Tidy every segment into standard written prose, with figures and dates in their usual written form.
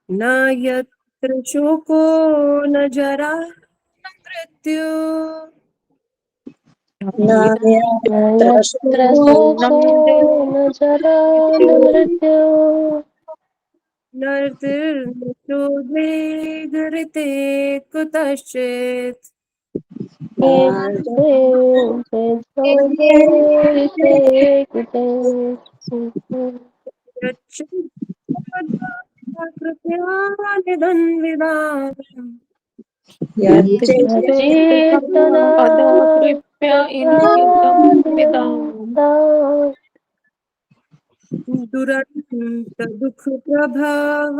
न यत्र शोको न जरा न मृत्यु न यत्र शोको न जरा न मृत्युः नर्तिर्न शोधेगृते कुतश्चित् कृपया निधन्विदाम् यच्चेत्तदा दुरन्त दुःख प्रभवानुदर्शनात्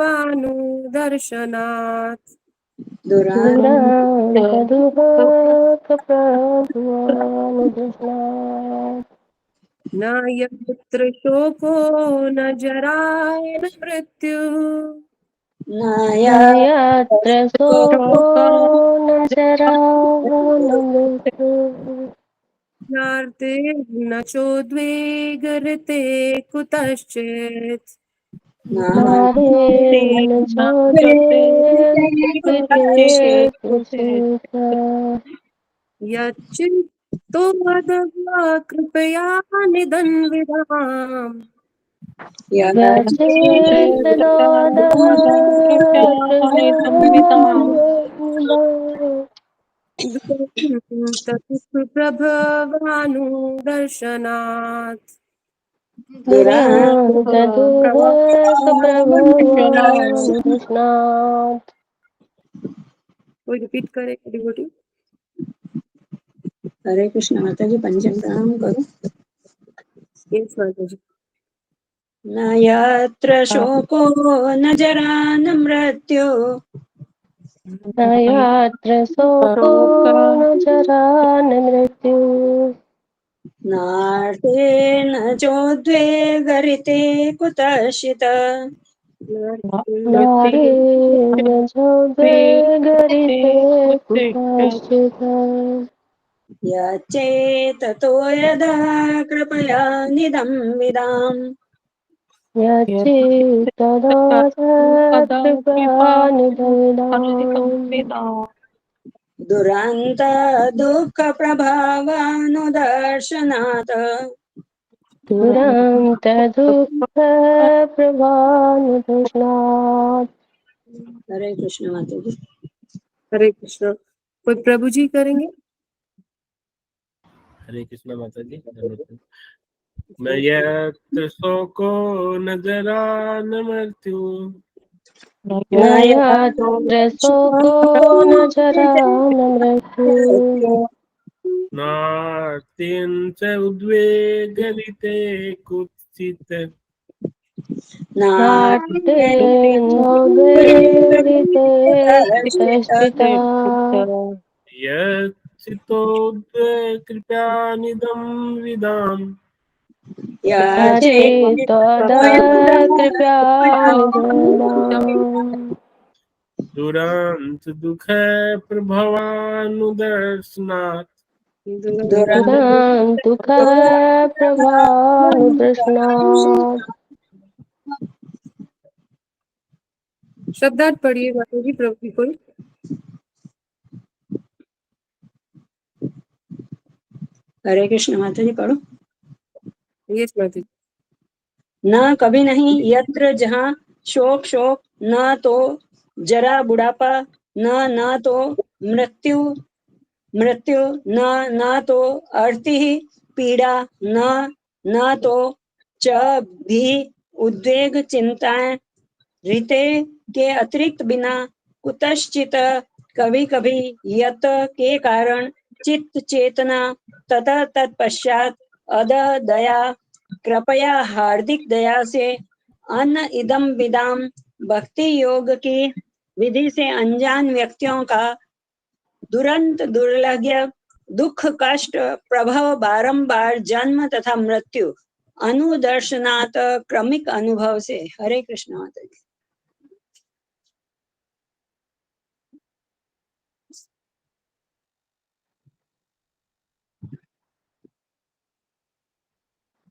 न यत्र शोको न जरा न मृत्युः न यत्र शोको न जरा न मृत्युः नार्तिर्न चोद्वेगरते कुतश्चित् नारेण चोदेर्गते कुचित् यच्चित्तो वदवा कृपया निधन्विदाम् यच्चेतनोदः प्रभवानुदर्शनात् दुरान्तदुःखप्रभवानुदर्शनात् कोई रिपीट करे डिवोटी। हरे कृष्ण माता जी, पंचम प्रणाम करो। यस माता जी। न यत्र शोको न जरा न मृत्यु न यत्र शोको न जरा न मृत्युः नार्तेन चोद्वेगरिते कुतश्चित् नारेण चोद्वेगरिते कुतश्चित् यच्चेततो यदा कृपया निदं विदाम् यच्चेत्तदाकृपानिधनाम् दुरान्त दुःखप्रभावानुदर्शनात् दुरान्तदुःखप्रभानुतृष्णात् हरे कृष्ण माता जी। हरे कृष्ण। कोई प्रभु जी करेंगे। हरे कृष्ण माता जी। न यत्र शोको न जरा न मृत्यु न यत्र शोको न जरा न मृत्युः नास्त्यञ्च उद्वेगरिते कुत्सित् नाट्येन्द्रिते कुतश्चित् यच्चित्तोद्वेगकृपयानिदं विदाम् याचेत्तदाकृपानिधनाम् दुरान्त दुःख प्रभवानुदर्शनात् दुरान्तदुःखप्रभानुतृष्णात् शब्दार्थ पढ़िए माता जी प्रभु जी कोई। हरे कृष्ण माता जी पढ़ो। यस माता जी। न कभी नहीं यत्र जहाँ शोक शोक न तो जरा बुढ़ापा न तो मृत्यु मृत्यु न तो अर्थी ही पीड़ा न तो च भी उद्वेग चिंताएं रीते के अतिरिक्त बिना कुतश्चित कभी कभी यत के कारण चित्त चेतना ततः तत्पश्चात अद दया कृपया हार्दिक दया से अन्न इदम विदाम भक्ति योग की विधि से अनजान व्यक्तियों का दुरंत दुर्लभ्य दुख कष्ट प्रभव बारंबार जन्म तथा मृत्यु अनुदर्शनात् क्रमिक अनुभव से। हरे कृष्ण माता जी।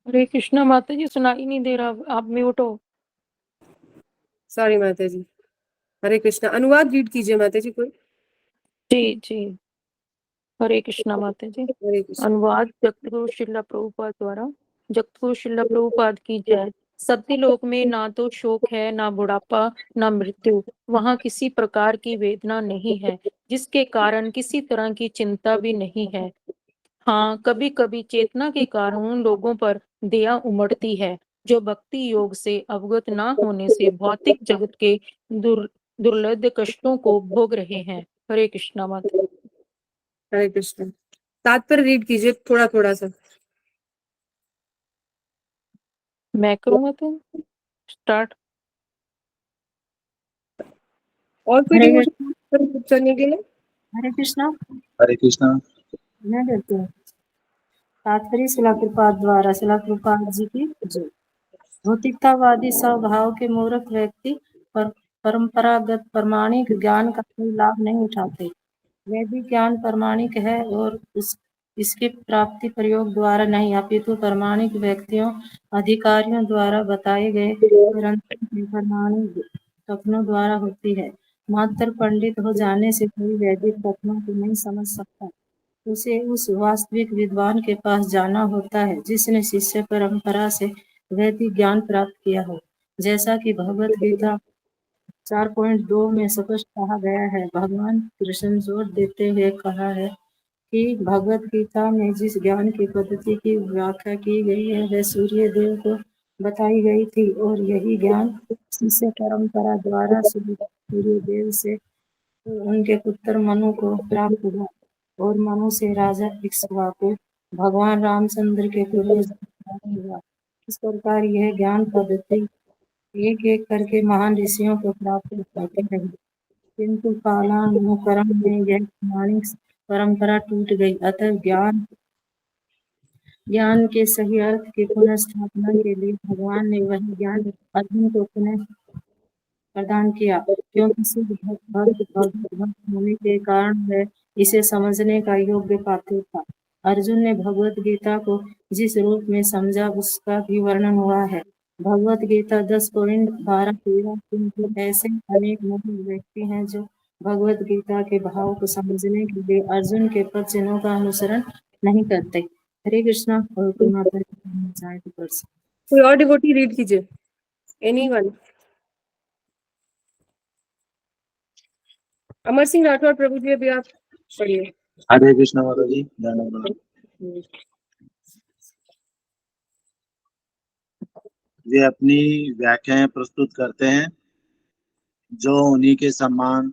हरे कृष्णा माता जी, सुनाई नहीं दे रहा, आप म्यूट हो। सॉरी माता जी। हरे कृष्णा। अनुवाद रीड कीजिए माता जी कोई। जी जी, हरे कृष्णा माता जी। हरे कृष्णा। अनुवाद जगतगुरु श्रीला प्रभुपाद द्वारा। जगतगुरु श्रीला प्रभुपाद की जय। सत्यलोक में ना तो शोक है, ना बुढ़ापा, ना मृत्यु। वहाँ किसी प्रकार की वेदना नहीं है, जिसके कारण किसी तरह की चिंता भी नहीं है। हाँ, कभी कभी चेतना के कारण उन लोगों पर दया उमड़ती है जो भक्ति योग से अवगत ना होने से भौतिक जगत के दुर्लभ कष्टों को भोग रहे हैं। हरे कृष्णा माता। हरे कृष्णा। तात्पर्य रीड कीजिए थोड़ा थोड़ा सा। मैं करूँगा तो स्टार्ट। और कोई हरे डिवोशन करने के लिए। हरे कृष्णा। हरे कृष्णा। मैं कहती हूँ तात्पर्य शिला प्रभुपाद द्वारा शिला प्रभुपाद जी की जय। भौतिकतावादी स्वभाव के मूर्ख व्यक्ति परंपरागत प्रमाणिक ज्ञान का कोई लाभ नहीं उठाते। वैदिक ज्ञान प्रमाणिक है और इसकी प्राप्ति प्रयोग द्वारा नहीं अपितु प्रमाणिक व्यक्तियों अधिकारियों द्वारा बताए गए निरंतर प्रमाणिक कथनों द्वारा होती है। मात्र पंडित हो जाने से कोई वैदिक कथनों को नहीं समझ सकता। उसे उस वास्तविक विद्वान के पास जाना होता है जिसने शिष्य परंपरा से वैदिक ज्ञान प्राप्त किया हो। जैसा कि भगवत गीता 4.2 में स्पष्ट कहा गया है। भगवान कृष्ण जोर देते हुए कहा है कि भगवत गीता में जिस ज्ञान की पद्धति की व्याख्या की गई है वह सूर्य देव को बताई गई थी और यही ज्ञान शिष्य परंपरा द्वारा सूर्य देव से उनके पुत्र मनु को प्राप्त हुआ और मनु से राजा इक्ष्वाकु भगवान रामचंद्र के पूर्वज प्राप्त हुआ। इस प्रकार यह ज्ञान पद्धति एक एक करके महान ऋषियों को प्राप्त होती रही, किंतु कालानुक्रम में यह प्रमाणिक परंपरा टूट गई। अतः ज्ञान के सही अर्थ की पुनर्स्थापना के लिए भगवान ने वही ज्ञान अर्जुन को पुनः प्रदान किया, क्योंकि शुद्ध भक्त होने के कारण वह इसे समझने का योग्य पात्र था। अर्जुन ने भगवत गीता को जिस रूप में समझा उसका भी वर्णन हुआ है। भगवत गीता 10.12-13। किंतु ऐसे अनेक मूर्ख व्यक्ति हैं जो भगवत गीता के भाव को समझने के लिए अर्जुन के प्रवचनों का अनुसरण नहीं करते। हरे कृष्णा। और कोई माता जी पढ़ना चाहे तो पढ़ सकते। कोई और डिवोटी रीड कीजिए। एनीवन। अमर सिंह राठौर प्रभु जी अभी आप पढ़िए। हरे कृष्णा माता जी। धन्यवाद। वे अपनी व्याख्याएं प्रस्तुत करते हैं जो उन्हीं के समान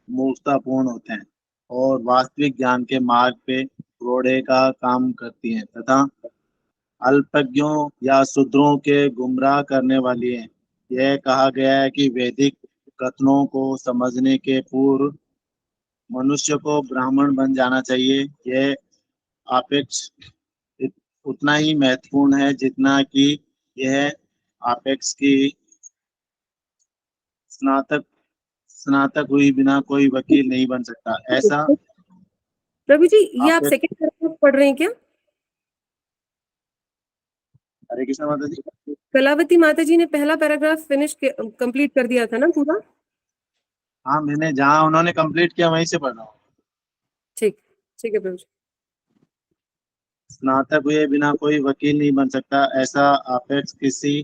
मूर्खतापूर्ण होते हैं और वास्तविक ज्ञान के मार्ग पे रोड़े का काम करती हैं तथा अल्पज्ञों या शूद्रों के गुमराह करने वाली हैं। यह कहा गया है कि वैदिक कथनों को समझने के पूर्व मनुष्य को ब्राह्मण बन जाना चाहिए। यह अपेक्ष उतना ही महत्वपूर्ण है जितना कि यह अपेक्ष की स्नातक स्नातक हुई बिना कोई वकील नहीं बन सकता। ऐसा प्रभु जी ये आप आप सेकंड पैराग्राफ पढ़ रहे हैं क्या? हरे कृष्ण माता जी। कलावती माता जी ने पहला पैराग्राफ कंप्लीट कर दिया था ना पूरा? हाँ, मैंने जहाँ उन्होंने कंप्लीट किया वहीं से पढ़ रहा हूँ। ठीक ठीक है प्रभु जी। स्नातक हुए बिना कोई वकील नहीं बन सकता। ऐसा अपेक्ष किसी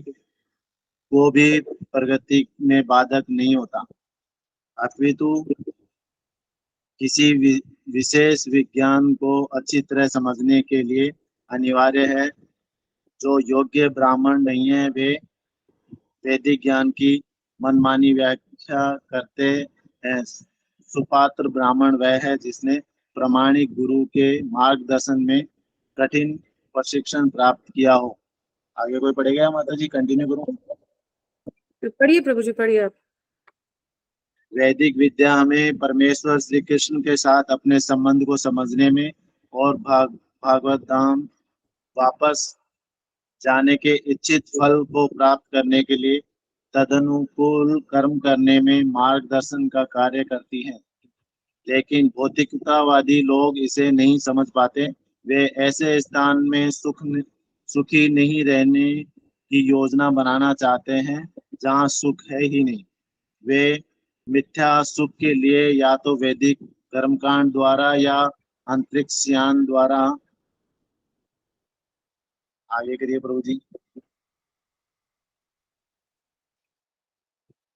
को भी प्रगति में बाधक नहीं होता, अपितु किसी विशेष विज्ञान को अच्छी तरह समझने के लिए अनिवार्य है। जो योग्य ब्राह्मण नहीं है वे वैदिक ज्ञान की मनमानी व्याख्या करते हैं। सुपात्र ब्राह्मण वह है जिसने प्रामाणिक गुरु के मार्गदर्शन में कठिन प्रशिक्षण प्राप्त किया हो। आगे कोई पढ़ेगा माता जी? कंटिन्यू करूं? पढ़िए प्रभु जी पढ़िए आप। वैदिक विद्या हमें परमेश्वर श्री कृष्ण के साथ अपने संबंध को समझने में और भागवत धाम वापस जाने के इच्छित फल को प्राप्त करने के लिए तदनुकूल कर्म करने में मार्गदर्शन का कार्य करती है। लेकिन भौतिकतावादी लोग इसे नहीं समझ पाते। वे ऐसे स्थान में सुखी नहीं रहने की योजना बनाना चाहते हैं जहाँ सुख है ही नहीं। वे मिथ्या सुख के लिए या तो वैदिक कर्मकांड द्वारा या अंतरिक्ष यान द्वारा, आगे करिए प्रभु जी,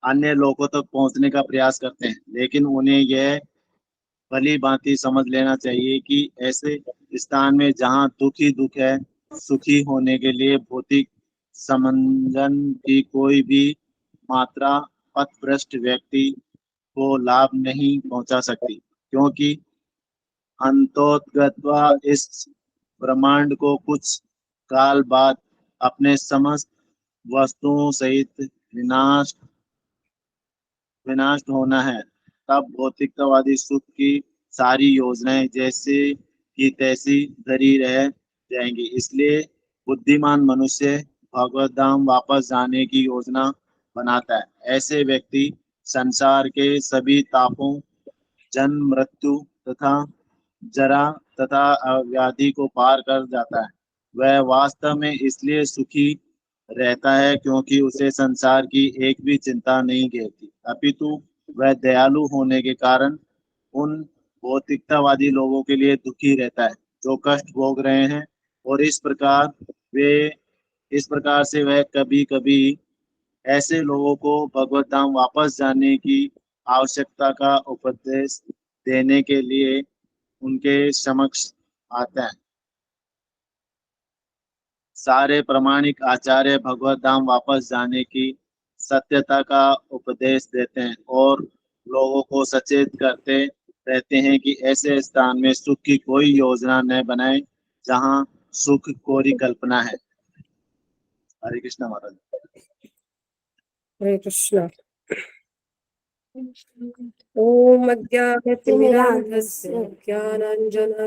अन्य लोगों तक पहुंचने का प्रयास करते हैं, लेकिन उन्हें यह भली भांति समझ लेना चाहिए कि ऐसे स्थान में जहां दुख ही दुख है, सुखी होने के लिए भौतिक समंजन की कोई भी मात्रा पथभ्रष्ट व्यक्ति को लाभ नहीं पहुंचा सकती, क्योंकि अंतोतगत्वा इस ब्रह्मांड को कुछ काल बाद अपने समस्त वस्तुओं सहित विनाश होना है। तब भौतिकतावादी सुख की सारी योजनाएं जैसे की तैसी धरी रह जाएंगी। इसलिए बुद्धिमान मनुष्य भगवत धाम वापस जाने की योजना बनाता है। ऐसे व्यक्ति संसार के सभी तापों, जन्म मृत्यु तथा जरा तथा व्याधि को पार कर जाता है। वह वास्तव में इसलिए सुखी रहता है क्योंकि उसे संसार की एक भी चिंता नहीं घेरती, अपितु वह दयालु होने के कारण उन भौतिकतावादी लोगों के लिए दुखी रहता है जो कष्ट भोग रहे हैं, और इस प्रकार से वह कभी कभी ऐसे लोगों को भगवत धाम वापस जाने की आवश्यकता का उपदेश देने के लिए उनके समक्ष आता है। सारे प्रामाणिक आचार्य भगवत धाम वापस जाने की सत्यता का उपदेश देते हैं और लोगों को सचेत करते रहते हैं कि ऐसे स्थान में सुख की कोई योजना न बनाए जहां सुख कोरी कल्पना है। हरे कृष्ण महाराज। हरे कृष्णा। ओम अज्ञानतिमिरान्धस्य ज्ञानाञ्जनशलाकया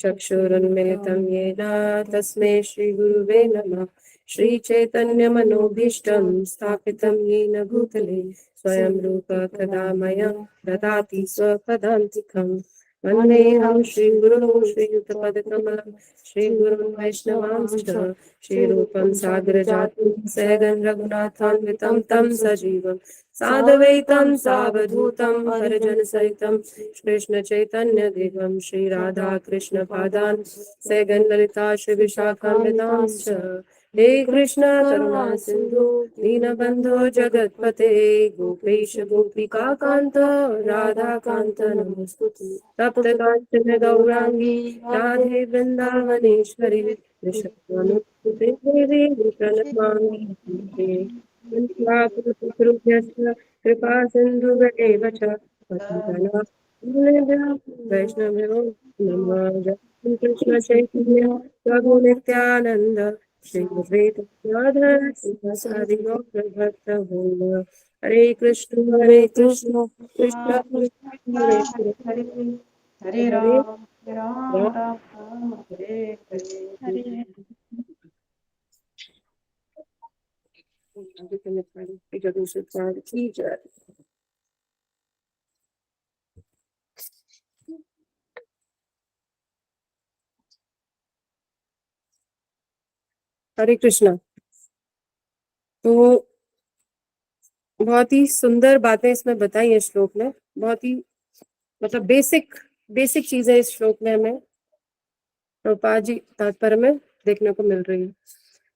चक्षुरुन्मिलितं येन तस्मै श्रीगुरुवे नमः। श्रीचैतन्यमनोभीष्टं स्थापितं येन भूतले स्वयं रूप कदा मह्यं ददाति स्वपदान्तिकम्। वन्देऽहं श्रीगुरुं श्रीयुतपदकमलं श्रीगुरुं वैष्णवांश्च श्रीरूपं सागरजातं सहगं रघुनाथान्वितं तं सजीवं साद्वैतं सावधूतं परिजनसहितं कृष्ण चैतन्य देवं श्रीराधा कृष्ण पादान् सहगं ललिता श्रीविशाखान्वितांश्च। हे कृष्ण करुणा सिंधु दीनबंधो जगत्पते गोपेश गोपिका कांत राधा कांत नमोस्तुते। तप्त कांचन गौरांगी राधे वृंदावनेश्वरी कृष्णानुसुते देवी प्रणमामि। कृपा सिंधु च पतितनां वैष्णवो नमः। जय कृष्ण चैतन्य प्रभु नित्यानंद श्री अद्वैत गदाधर श्रीवासादि गौर भक्तवृंद। हरे कृष्ण कृष्ण कृष्ण हरे हरे हरे हरे हरे राम राम राम। राम राम हरे हरे। की जय। हरे कृष्णा। तो बहुत ही सुंदर बातें इसमें बताई है श्लोक में, बहुत ही मतलब बेसिक चीजें इस श्लोक में हमें प्रभुपाद जी तात्पर्य में देखने को मिल रही है।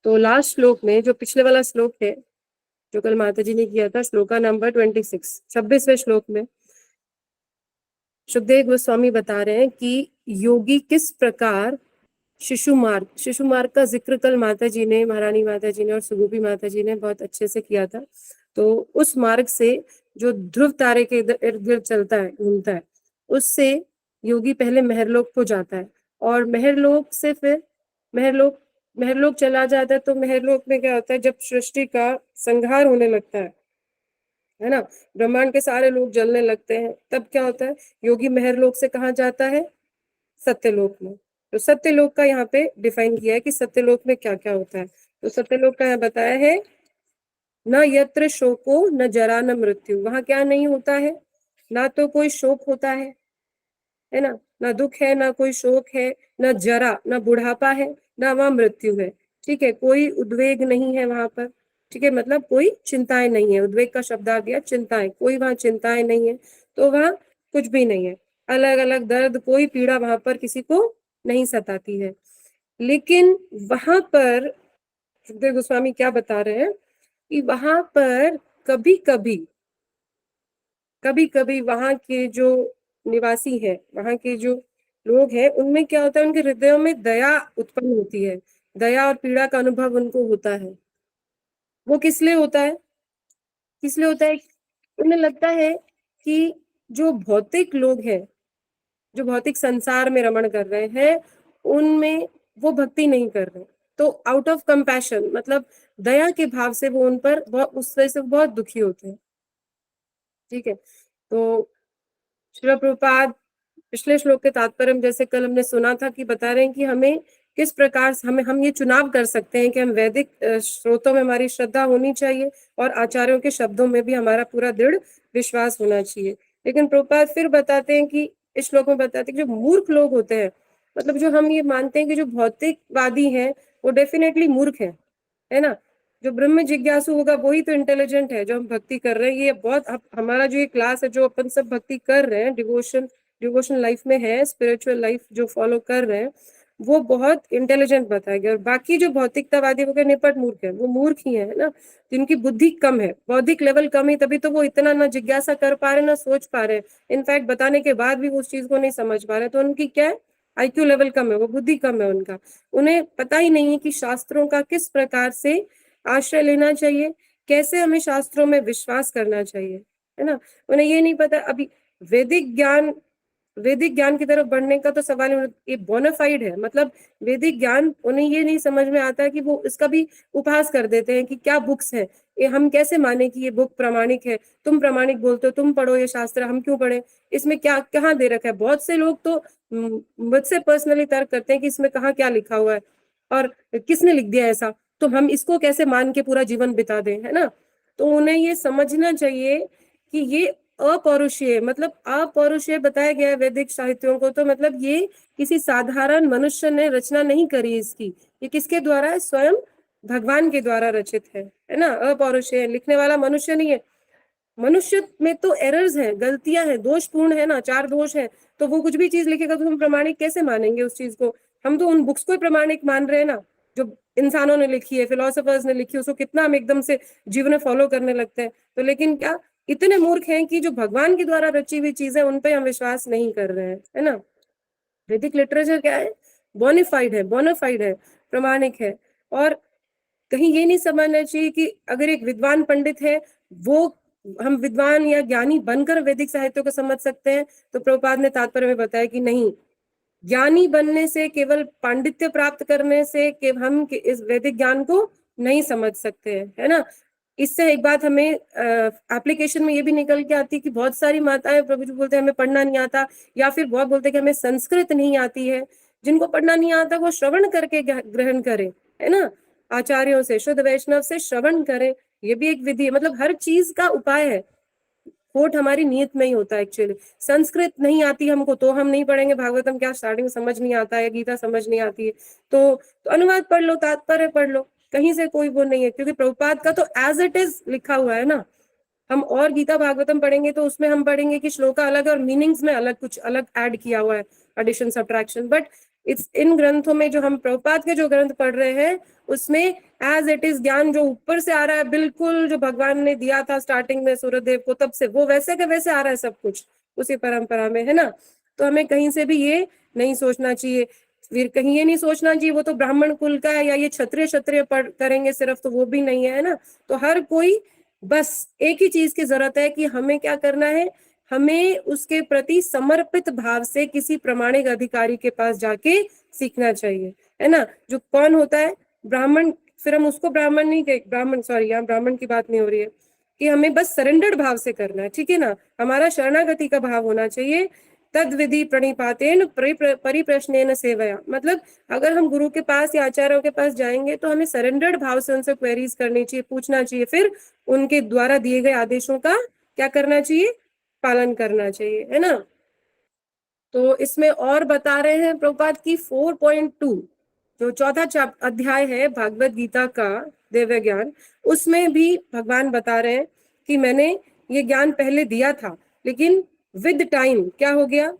तो लास्ट श्लोक में जो पिछले वाला श्लोक है जो कल माता जी ने किया था, श्लोका नंबर 26वें श्लोक में सुखदेव गोस्वामी बता रहे हैं कि योगी किस प्रकार शिशु मार्ग का जिक्र कल माता जी ने, महारानी माता जी ने और सुगोपी माता जी ने बहुत अच्छे से किया था। तो उस मार्ग से जो ध्रुव तारे के इर्द गिर्द चलता है, घूमता है, उससे योगी पहले महरलोक को जाता है और महरलोक से फिर महरलोक चला जाता है। तो महरलोक में क्या होता है, जब सृष्टि का संहार होने लगता है ना, ब्रह्मांड के सारे लोग जलने लगते हैं, तब क्या होता है, योगी महरलोक से कहाँ जाता है, सत्यलोक में। तो सत्यलोक का यहाँ पे डिफाइन किया है कि सत्यलोक में क्या क्या होता है। तो सत्यलोक का यहाँ बताया है, न यत्र शोको न जरा न मृत्यु, वहां क्या नहीं होता है, ना तो कोई शोक होता है ना, ना दुख है, ना कोई शोक है, न जरा, न बुढ़ापा है, ना वहां मृत्यु है। ठीक है, कोई उद्वेग नहीं है वहां पर। ठीक है, मतलब कोई चिंताएं नहीं है, उद्वेग का शब्द आ गया, चिंताएं, कोई वहां चिंताएं नहीं है, तो वहां कुछ भी नहीं है, अलग अलग दर्द, कोई पीड़ा वहां पर किसी को नहीं सताती है। लेकिन वहां पर सुखदेव गोस्वामी क्या बता रहे हैं कि वहां पर कभी कभी वहां के जो निवासी है, वहां के जो लोग हैं, उनमें क्या होता है, उनके हृदयों में दया उत्पन्न होती है, दया और पीड़ा का अनुभव उनको होता है। वो किस लिए होता है? किस लिए होता है? उन्हें लगता है कि जो भौतिक लोग हैं, जो भौतिक संसार में रमण कर रहे हैं, उनमें वो भक्ति नहीं कर रहे, तो आउट ऑफ कंपैशन, मतलब दया के भाव से वो उन पर बहुत, उस वजह से बहुत दुखी होते हैं। ठीक है, तो श्रील प्रभुपाद पिछले श्लोक के तात्पर्य में, जैसे कल हमने सुना था, कि बता रहे हैं कि हमें किस प्रकार से हम ये चुनाव कर सकते हैं कि हम वैदिक स्रोतों में हमारी श्रद्धा होनी चाहिए और आचार्यों के शब्दों में भी हमारा पूरा दृढ़ विश्वास होना चाहिए। लेकिन प्रभुपाद फिर बताते हैं कि इस श्लोक में बताते हैं कि जो मूर्ख लोग होते हैं, मतलब जो हम ये मानते हैं कि जो भौतिकवादी हैं वो डेफिनेटली मूर्ख है ना, जो ब्रह्म जिज्ञासु होगा वही तो इंटेलिजेंट है। जो हम भक्ति कर रहे हैं, ये बहुत हमारा जो ये क्लास है, जो अपन सब भक्ति कर रहे हैं, डिवोशन लाइफ में है, स्पिरिचुअल लाइफ जो फॉलो कर रहे हैं, वो बहुत इंटेलिजेंट बताया गया। और बाकी जो भौतिकतावादी वो निपट मूर्ख है, वो मूर्ख ही है ना, जिनकी बुद्धि कम है, बौद्धिक लेवल कम है, तभी तो वो इतना ना जिज्ञासा कर पा रहे, ना सोच पा रहे, इनफैक्ट बताने के बाद भी वो उस चीज को नहीं समझ पा रहे। तो उनकी क्या है, IQ लेवल कम है, वो बुद्धि कम है उनका, उन्हें पता ही नहीं है कि शास्त्रों का किस प्रकार से आश्रय लेना चाहिए, कैसे हमें शास्त्रों में विश्वास करना चाहिए, है ना। उन्हें ये नहीं पता। अभी वैदिक ज्ञान की तरफ बढ़ने का तो सवाल ये बोनाफाइड है, मतलब वैदिक ज्ञान उन्हें ये नहीं समझ में आता है कि वो इसका भी उपहास कर देते हैं कि क्या बुक्स है ये, हम कैसे माने कि ये बुक प्रामाणिक है, तुम प्रामाणिक बोलते हो, तुम पढ़ो ये शास्त्र, हम क्यों पढ़े, इसमें क्या कहाँ दे रखा है। बहुत से लोग तो मुझसे पर्सनली तर्क करते हैं कि इसमें कहाँ क्या लिखा हुआ है और किसने लिख दिया ऐसा, तो हम इसको कैसे मान के पूरा जीवन बिता दें, है ना। तो उन्हें ये समझना चाहिए कि ये अपौरुषीय, मतलब अपौरुषीय बताया गया है वैदिक साहित्यों को, तो मतलब ये किसी साधारण मनुष्य ने रचना नहीं करी इसकी, ये किसके द्वारा है, स्वयं भगवान के द्वारा रचित है ना। अपौरुषीय, लिखने वाला मनुष्य नहीं है। मनुष्य में तो एरर्स हैं, गलतियां हैं, दोषपूर्ण है ना, 4 दोष है, तो वो कुछ भी चीज लिखेगा तो हम प्रमाणिक कैसे मानेंगे उस चीज को। हम तो उन बुक्स को ही प्रमाणिक मान रहे हैं ना, जो इंसानों ने लिखी है, फिलोसोफर्स ने लिखी है, उसको कितना हम एकदम से जीवन में फॉलो करने लगते हैं। तो लेकिन क्या इतने मूर्ख हैं कि जो भगवान के द्वारा रची हुई चीजें उन पे हम विश्वास नहीं कर रहे हैं, है ना। वैदिक लिटरेचर क्या है, बोनाफाइड है, प्रमाणिक है। और कहीं ये नहीं समझना चाहिए कि अगर एक विद्वान पंडित है, वो हम विद्वान या ज्ञानी बनकर वैदिक साहित्य को समझ सकते हैं। तो प्रभुपाद ने तात्पर्य में बताया कि नहीं, ज्ञानी बनने से, केवल पांडित्य प्राप्त करने से हम इस वैदिक ज्ञान को नहीं समझ सकते हैं, है ना। इससे एक बात हमें एप्लीकेशन में ये भी निकल के आती है कि बहुत सारी माताएं प्रभु जी बोलते हैं हमें पढ़ना नहीं आता, या फिर बहुत बोलते हैं कि हमें संस्कृत नहीं आती है। जिनको पढ़ना नहीं आता वो श्रवण करके ग्रहण करें, है ना, आचार्यों से, शुद्ध वैष्णव से श्रवण करें, ये भी एक विधि है। मतलब हर चीज का उपाय है, खोट हमारी नीयत में ही होता है एक्चुअली। संस्कृत नहीं आती हमको तो हम नहीं पढ़ेंगे भागवतम, क्या स्टार्टिंग समझ नहीं आता है, गीता समझ नहीं आती है, तो अनुवाद पढ़ लो, तात्पर्य पढ़ लो, कहीं से कोई वो नहीं है, क्योंकि प्रभुपाद का तो एज इट इज लिखा हुआ है ना। हम और गीता भागवतम पढ़ेंगे तो उसमें हम पढ़ेंगे कि श्लोका अलग है और मीनिंग्स में अलग कुछ अलग ऐड किया हुआ है, एडिशन सब्ट्रैक्शन। बट इट्स इन ग्रंथों में, जो हम प्रभुपाद के जो ग्रंथ पढ़ रहे हैं, उसमें एज इट इज ज्ञान जो ऊपर से आ रहा है, बिल्कुल जो भगवान ने दिया था स्टार्टिंग में सूर्यदेव को, तब से वो वैसे के वैसे आ रहा है सब कुछ उसी परंपरा में, है ना। तो हमें कहीं से भी ये नहीं सोचना चाहिए, फिर कहीं ये नहीं सोचना चाहिए वो तो ब्राह्मण कुल का है या ये क्षत्रिय पढ़ करेंगे सिर्फ, तो वो भी नहीं है ना। तो हर कोई बस एक ही चीज की जरूरत है कि हमें क्या करना है, हमें उसके प्रति समर्पित भाव से किसी प्रमाणिक अधिकारी के पास जाके सीखना चाहिए, है ना। जो कौन होता है ब्राह्मण, फिर हम उसको ब्राह्मण नहीं कहे, ब्राह्मण सॉरी यहाँ ब्राह्मण की बात नहीं हो रही है, कि हमें बस सरेंडर्ड भाव से करना है, ठीक है ना। हमारा शरणागति का भाव होना चाहिए। तद विधि प्रणिपातेन परिप्रश्नेन सेवया, मतलब अगर हम गुरु के पास या आचार्यों के पास जाएंगे तो हमें सरेंडर्ड भाव से उनसे क्वेरीज करनी चाहिए, पूछना चाहिए, फिर उनके द्वारा दिए गए आदेशों का क्या करना चाहिए, पालन करना चाहिए, है ना। तो इसमें और बता रहे हैं प्रभुपाद की 4.2, जो चौथा अध्याय है भागवत गीता का दिव्य ज्ञान, उसमें भी भगवान बता रहे हैं कि मैंने ये ज्ञान पहले दिया था, लेकिन विद टाइम क्या हो गया,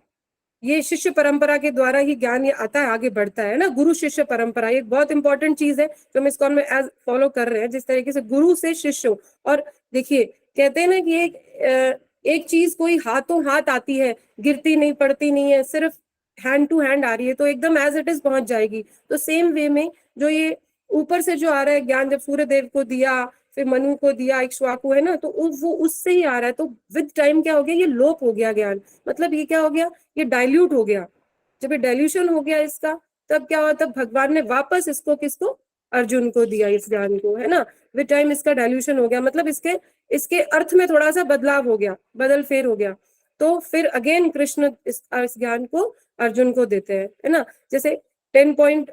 ये शिष्य परंपरा के द्वारा ही ज्ञान ये आता है, आगे बढ़ता है ना। गुरु शिष्य परंपरा एक बहुत इंपॉर्टेंट चीज है जो हम इस्कॉन में एज फॉलो कर रहे हैं, जिस तरीके से गुरु से शिष्य। और देखिए कहते हैं ना कि एक चीज कोई हाथों हाथ आती है, गिरती नहीं पड़ती नहीं है, सिर्फ हैंड टू हैंड आ रही है, तो एकदम एज इट इज पहुंच जाएगी। तो सेम वे में जो ये ऊपर से जो आ रहा है ज्ञान, जब सूर्य देव को दिया, फिर मनु को दिया, इक्ष्वाकु है ना, तो वो उससे ही आ रहा है। तो विद टाइम क्या हो गया, ये लोप हो गया ज्ञान, मतलब ये क्या हो गया, ये डाइल्यूट हो गया। जब ये डाइल्यूशन हो गया इसका, तब क्या हुआ, तब भगवान ने वापस इसको किसको, अर्जुन को दिया इस ज्ञान को, है ना। विद टाइम इसका डाइल्यूशन हो गया, मतलब इसके अर्थ में थोड़ा सा बदलाव हो गया, बदल फेर हो गया। तो फिर अगेन कृष्ण इस ज्ञान को अर्जुन को देते हैं, है ना। जैसे 10 पॉइंट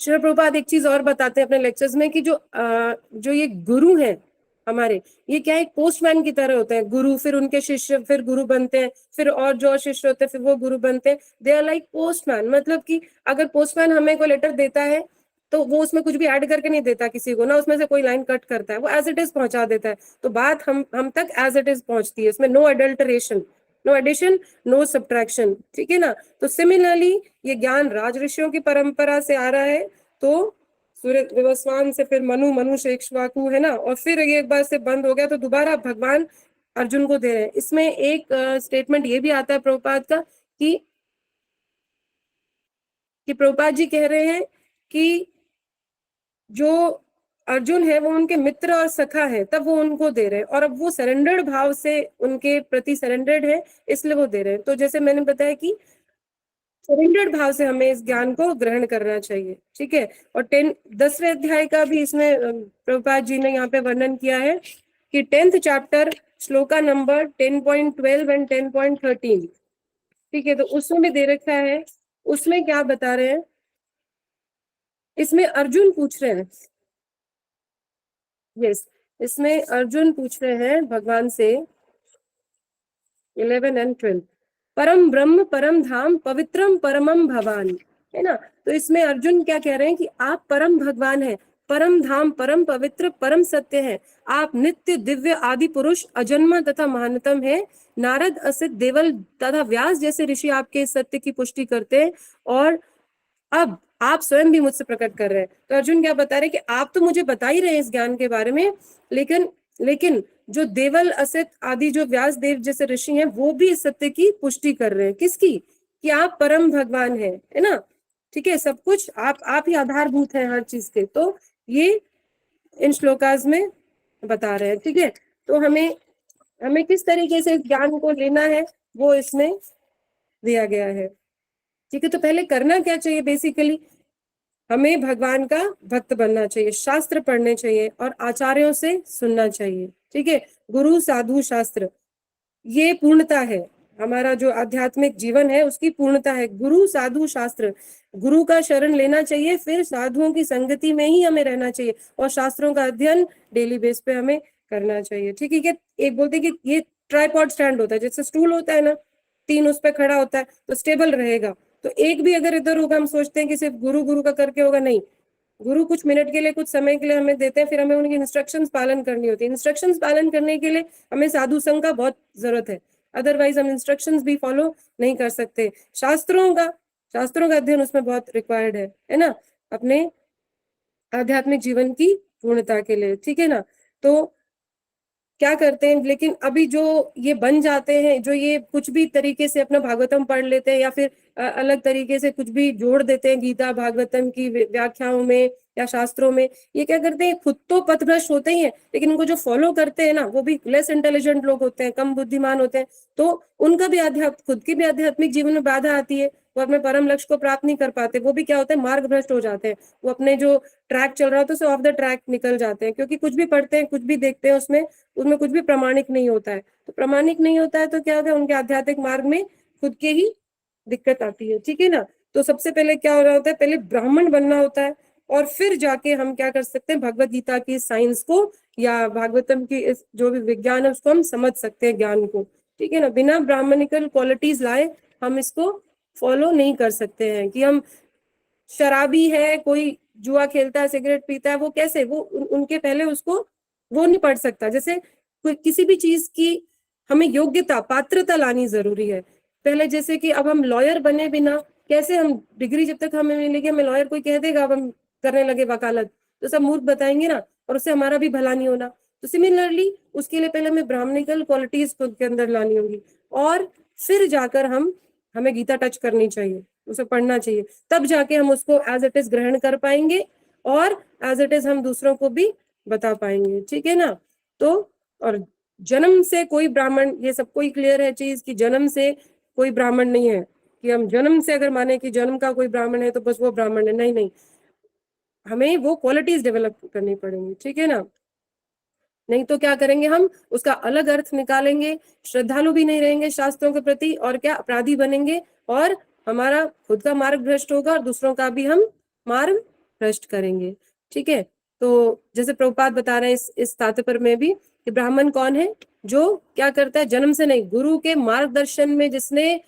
श्रील प्रभुपाद एक चीज और बताते हैं अपने लेक्चर्स में कि जो ये गुरु हैं हमारे, ये क्या एक पोस्टमैन की तरह होते हैं। गुरु, फिर उनके शिष्य, फिर गुरु बनते हैं, फिर और जो शिष्य होते हैं फिर वो गुरु बनते हैं। दे आर लाइक पोस्टमैन, मतलब कि अगर पोस्टमैन हमें कोई लेटर देता है तो वो उसमें कुछ भी ऐड करके नहीं देता किसी को, ना उसमें से कोई लाइन कट करता है, वो एज इट इज पहुंचा देता है। तो बात हम तक एज इट इज पहुंचती है, इसमें no adulteration, no addition, no subtraction, ठीक है ना। तो सिमिलरली ये ज्ञान राज ऋषियों की परंपरा से आ रहा है, तो सूर्य विवस्वान से, फिर मनु से इक्ष्वाकु, है ना, और फिर ये एक बार से बंद हो गया तो दोबारा भगवान अर्जुन को दे रहे हैं। इसमें एक स्टेटमेंट ये भी आता है प्रभुपाद का कि प्रभुपाद जी कह रहे हैं कि जो अर्जुन है वो उनके मित्र और सखा है, तब वो उनको दे रहे हैं, और अब वो सरेंडर्ड भाव से उनके प्रति सरेंडर्ड है, इसलिए वो दे रहे हैं। तो जैसे मैंने बताया कि सरेंडर्ड भाव से हमें इस ज्ञान को ग्रहण करना चाहिए, ठीक है। और 10वें अध्याय का भी इसमें प्रभुपाद जी ने यहाँ पे वर्णन किया है कि 10th chapter shloka number 10.12 and 10.13, ठीक है। तो उसमें भी दे रखा है, उसमें क्या बता रहे हैं, इसमें अर्जुन पूछ रहे हैं, यस, इसमें अर्जुन पूछ रहे हैं भगवान से 11 एंड 12, परम ब्रह्म परम धाम पवित्रम परमम भवान, है ना। तो इसमें अर्जुन क्या कह रहे हैं कि आप परम भगवान हैं, परम धाम, परम पवित्र, परम सत्य है, आप नित्य दिव्य आदि पुरुष, अजन्मा तथा महानतम है। नारद, असित, देवल तथा व्यास जैसे ऋषि आपके इस सत्य की पुष्टि करते हैं, और अब आप स्वयं भी मुझसे प्रकट कर रहे हैं। तो अर्जुन क्या बता रहे हैं कि आप तो मुझे बता ही रहे हैं इस ज्ञान के बारे में, लेकिन जो देवल, असित आदि जो व्यास देव जैसे ऋषि हैं, वो भी इस सत्य की पुष्टि कर रहे हैं। किसकी, कि आप परम भगवान हैं, है ना, ठीक है। सब कुछ आप ही आधारभूत हैं हर चीज के। तो ये इन श्लोकास में बता रहे हैं, ठीक है। तो हमें किस तरीके से ज्ञान को लेना है वो इसमें दिया गया है, ठीक है। तो पहले करना क्या चाहिए, बेसिकली हमें भगवान का भक्त बनना चाहिए, शास्त्र पढ़ने चाहिए और आचार्यों से सुनना चाहिए, ठीक है। गुरु, साधु, शास्त्र, ये पूर्णता है, हमारा जो आध्यात्मिक जीवन है उसकी पूर्णता है। गुरु, साधु, शास्त्र, गुरु का शरण लेना चाहिए, फिर साधुओं की संगति में ही हमें रहना चाहिए, और शास्त्रों का अध्ययन डेली बेस पे हमें करना चाहिए, ठीक है। एक बोलते कि ये ट्राइपॉड स्टैंड होता है, जैसे स्टूल होता है ना, 3 उस पर खड़ा होता है तो स्टेबल रहेगा। तो एक भी अगर इधर होगा, हम सोचते हैं कि सिर्फ गुरु का करके होगा, नहीं। गुरु कुछ मिनट के लिए, कुछ समय के लिए हमें देते हैं, फिर हमें उनकी इंस्ट्रक्शंस पालन करनी होती है। इंस्ट्रक्शंस पालन करने के लिए हमें साधु संघ का बहुत जरूरत है, अदरवाइज हम इंस्ट्रक्शंस भी फॉलो नहीं कर सकते। शास्त्रों का अध्ययन उसमें बहुत रिक्वायर्ड है ना, अपने आध्यात्मिक जीवन की पूर्णता के लिए, ठीक है ना। तो क्या करते हैं, लेकिन अभी जो ये बन जाते हैं, जो ये कुछ भी तरीके से अपना भागवतम पढ़ लेते हैं, या फिर अलग तरीके से कुछ भी जोड़ देते हैं गीता भागवतम की व्याख्याओं में या शास्त्रों में, ये क्या करते हैं, खुद तो पथभ्रष्ट होते ही हैं, लेकिन उनको जो फॉलो करते हैं ना, वो भी लेस इंटेलिजेंट लोग होते हैं, कम बुद्धिमान होते हैं। तो उनका भी खुद की भी आध्यात्मिक जीवन में बाधा आती है, वो अपने परम लक्ष्य को प्राप्त नहीं कर पाते, वो भी क्या होते हैं, मार्ग भ्रष्ट हो जाते हैं, वो अपने जो ट्रैक चल रहा होता है उससे ऑफ द ट्रैक निकल जाते हैं, क्योंकि कुछ भी पढ़ते हैं, कुछ भी देखते हैं, उसमें कुछ भी प्रमाणिक नहीं होता है। तो प्रमाणिक नहीं होता है तो क्या होता है, उनके आध्यात्मिक मार्ग में खुद के ही दिक्कत आती है, ठीक है ना। तो सबसे पहले क्या हो रहा होता है, पहले ब्राह्मण बनना होता है, और फिर जाके हम क्या कर सकते हैं, भगवत गीता की साइंस को या भागवतम की इस जो भी विज्ञान है उसको हम समझ सकते हैं, ज्ञान को, ठीक है ना। बिना ब्राह्मणिकल क्वालिटीज लाए हम इसको फॉलो नहीं कर सकते हैं, कि हम शराबी है, कोई जुआ खेलता है, सिगरेट पीता है, वो कैसे, वो उनके पहले उसको वो नहीं पढ़ सकता। जैसे किसी भी चीज की हमें योग्यता, पात्रता लानी जरूरी है पहले। जैसे कि अब हम लॉयर बने बिना कैसे, हम डिग्री जब तक हमें मिलेगी, हमें लॉयर कोई कह देगा, अब हम करने लगे वकालत, तो सब मूर्ख बताएंगे ना, और उससे हमारा भी भला नहीं होना। तो सिमिलरली उसके लिए पहले हमें ब्राह्मणिकल क्वालिटीज खुद के अंदर लानी होगी, और फिर जाकर हमें गीता टच करनी चाहिए, उसे पढ़ना चाहिए, तब जाके हम उसको एज इट इज ग्रहण कर पाएंगे, और एज इट इज हम दूसरों को भी बता पाएंगे। ठीक है ना। तो और जन्म से कोई ब्राह्मण, ये सबको ही क्लियर है चीज कि जन्म से कोई ब्राह्मण नहीं है, कि हम जन्म से अगर माने कि जन्म का कोई ब्राह्मण है तो बस वो ब्राह्मण है, नहीं नहीं, हमें वो क्वालिटीज डेवलप करनी पड़ेंगी। ठीक है ना। नहीं तो क्या करेंगे, हम उसका अलग अर्थ निकालेंगे, श्रद्धालु भी नहीं रहेंगे शास्त्रों के प्रति, और क्या अपराधी बनेंगे, और हमारा खुद का मार्ग भ्रष्ट होगा, और दूसरों का भी हम मार्ग भ्रष्ट करेंगे। ठीक है। तो जैसे प्रभुपाद बता रहे हैं इस तात्पर्य में भी कि ब्राह्मण कौन है, जो क्या करता है, जन्म से नहीं, गुरु के मार्गदर्शन में जिसने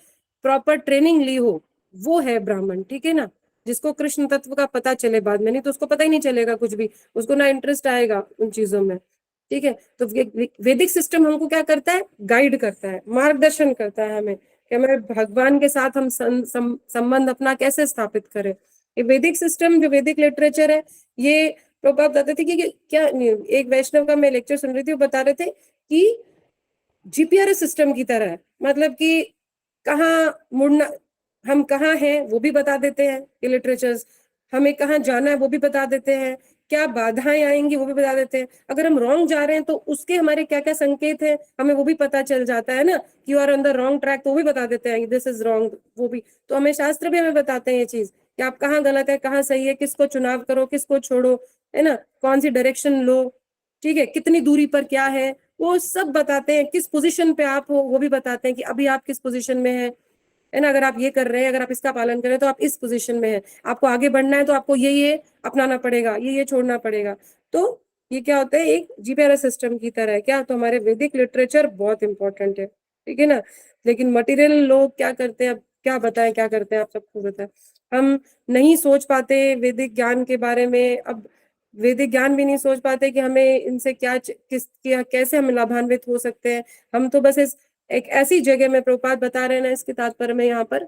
प्रॉपर ट्रेनिंग ली हो, वो है ब्राह्मण। ठीक है ना। जिसको कृष्ण तत्व का पता चले बाद में, नहीं तो उसको पता ही नहीं चलेगा कुछ भी, उसको ना इंटरेस्ट आएगा उन चीजों में। ठीक है। तो वैदिक सिस्टम हमको क्या करता है, गाइड करता है, मार्गदर्शन करता है हमें कि हमें भगवान के साथ हम संबंध अपना कैसे स्थापित करें। ये वैदिक सिस्टम, जो वैदिक लिटरेचर है, ये प्रभुपाद बताते थे कि क्या, एक वैष्णव का मैं लेक्चर सुन रही थी, वो बता रहे थे कि जीपीआरएस सिस्टम की तरह है, मतलब कि कहाँ मुड़ना, हम कहाँ हैं वो भी बता देते हैं ये लिटरेचर्स, हमें कहाँ जाना है वो भी बता देते हैं, क्या बाधाएं आएंगी वो भी बता देते हैं, अगर हम रॉन्ग जा रहे हैं तो उसके हमारे क्या क्या संकेत हैं हमें वो भी पता चल जाता है ना, कि you are on the wrong track, तो वो भी बता देते हैं दिस इज रॉन्ग, वो भी। तो हमें शास्त्र भी हमें बताते हैं ये चीज कि आप कहाँ गलत है, कहाँ सही है, किसको चुनाव करो, किसको छोड़ो, है ना, कौन सी डायरेक्शन लो, ठीक है, कितनी दूरी पर क्या है, वो सब बताते हैं। किस पोजीशन पे आप हो वो भी बताते हैं कि अभी आप किस पोजीशन में है ना, अगर आप ये कर रहे हैं, अगर आप इसका पालन करें तो आप इस पोजीशन में है, आपको आगे बढ़ना है तो आपको ये अपनाना पड़ेगा, ये छोड़ना पड़ेगा। तो ये क्या होता है, एक जीपीआरएस सिस्टम की तरह है क्या। तो हमारे वैदिक लिटरेचर बहुत इंपॉर्टेंट है। ठीक है ना। लेकिन मटेरियल लोग क्या करते हैं, अब क्या बताएं क्या करते हैं, आप सबको बताएं, हम नहीं सोच पाते वैदिक ज्ञान के बारे में। अब वैदिक ज्ञान भी नहीं सोच पाते कि हमें इनसे कैसे हम लाभान्वित हो सकते हैं। हम तो बस एक ऐसी जगह में, प्रभुपाद बता रहे हैं ना इसके तात्पर्य में यहाँ पर,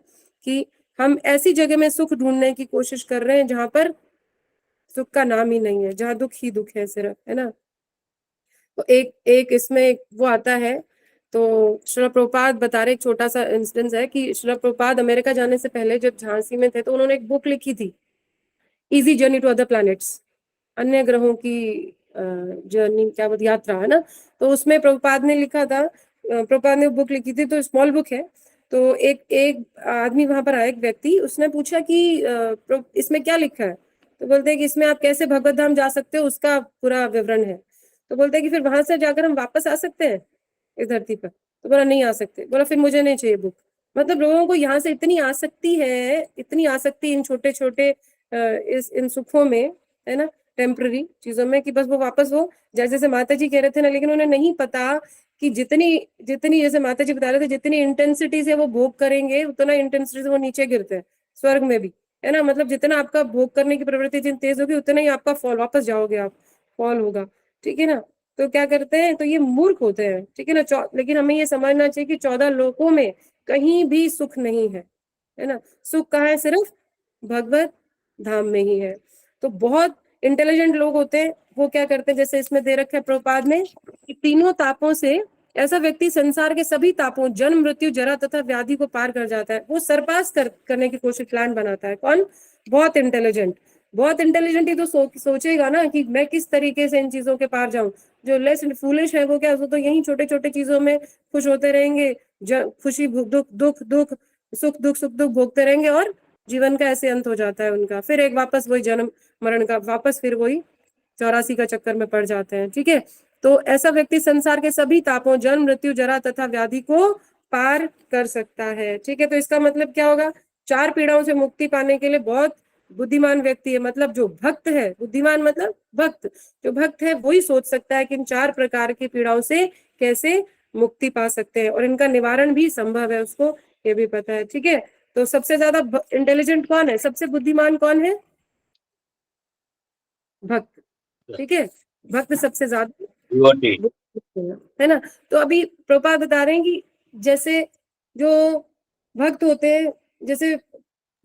कि हम ऐसी जगह में सुख ढूंढने की कोशिश कर रहे हैं जहां पर सुख का नाम ही नहीं है, जहां दुख ही दुख है सिर्फ, है ना। तो एक इसमें वो आता है, तो श्रील प्रभुपाद बता रहे, एक छोटा सा इंसिडेंस है कि श्रील प्रभुपाद अमेरिका जाने से पहले जब झांसी में थे तो उन्होंने एक बुक लिखी थी, easy journey to other planets, अन्य ग्रहों की जर्नी, क्या बोलते, यात्रा, है ना। तो उसमें प्रभुपाद ने लिखा था, प्रभुपाद ने बुक लिखी थी, तो स्मॉल बुक है। तो एक आदमी वहां पर आया, एक व्यक्ति, उसने पूछा कि इसमें क्या लिखा है। तो बोलते हैं कि इसमें आप कैसे भगवत धाम जा सकते हो उसका पूरा विवरण है। तो बोलते हैं कि फिर वहां से जाकर हम वापस आ सकते हैं इस धरती पर। तो बोला नहीं आ सकते। बोला फिर मुझे नहीं चाहिए बुक। मतलब लोगों को यहाँ से इतनी आसक्ति है, इतनी आसक्ति इन छोटे छोटे इन सुखों में, है ना, टेम्पररी चीजों में, कि बस वो वापस वो, जैसे जैसे माता जी कह रहे थे ना, लेकिन उन्हें नहीं पता कि जितनी जितनी जैसे माता जी बता रहे थे, जितनी इंटेंसिटी से वो भोग करेंगे उतना इंटेंसिटी से वो नीचे गिरते हैं स्वर्ग में भी, है ना। मतलब जितना आपका भोग करने की प्रवृत्ति जितनी तेज होगी उतना ही आपका फॉल, वापस जाओगे आप, फॉल होगा। ठीक है ना। तो क्या करते हैं, तो ये मूर्ख होते हैं। ठीक है ना। लेकिन हमें ये समझना चाहिए कि 14 लोकों में कहीं भी सुख नहीं है ना। सुख कहाँ है, सिर्फ भगवत धाम में ही है। तो बहुत इंटेलिजेंट लोग होते हैं, वो क्या करते हैं, जैसे इसमें दे रखा है प्रभुपाद ने, कि तीनों तापों से ऐसा व्यक्ति संसार के सभी तापों, जन्म मृत्यु जरा तथा व्याधि को पार कर जाता है, वो सरपास करने की कोशिश, प्लान बनाता है। कौन? बहुत इंटेलिजेंट। बहुत इंटेलिजेंट ही तो सोचेगा ना कि मैं किस तरीके से इन चीजों के पार जाऊं। जो लेस फूलिश है वो क्या, वो तो यही छोटे छोटे चीजों में खुश होते रहेंगे, खुशी दुख दुख दुख सुख दुख भोगते रहेंगे, और जीवन का ऐसे अंत हो जाता है उनका। फिर एक वापस वही जन्म मरण का, वापस फिर वही 84 का चक्कर में पड़ जाते हैं। ठीक है। तो ऐसा व्यक्ति संसार के सभी तापों, जन्म मृत्यु जरा तथा व्याधि को पार कर सकता है। ठीक है। तो इसका मतलब क्या होगा, 4 पीड़ाओं से मुक्ति पाने के लिए बहुत बुद्धिमान व्यक्ति है, मतलब जो भक्त है, बुद्धिमान मतलब भक्त, जो भक्त है वही सोच सकता है कि इन 4 प्रकार की पीड़ाओं से कैसे मुक्ति पा सकते हैं, और इनका निवारण भी संभव है, उसको ये भी पता है। ठीक है। तो सबसे ज्यादा इंटेलिजेंट कौन है, सबसे बुद्धिमान कौन है? भक्त। ठीक है, भक्त सबसे ज्यादा है ना। तो अभी प्रभुपाद बता रहे हैं कि जैसे जो भक्त होते हैं, जैसे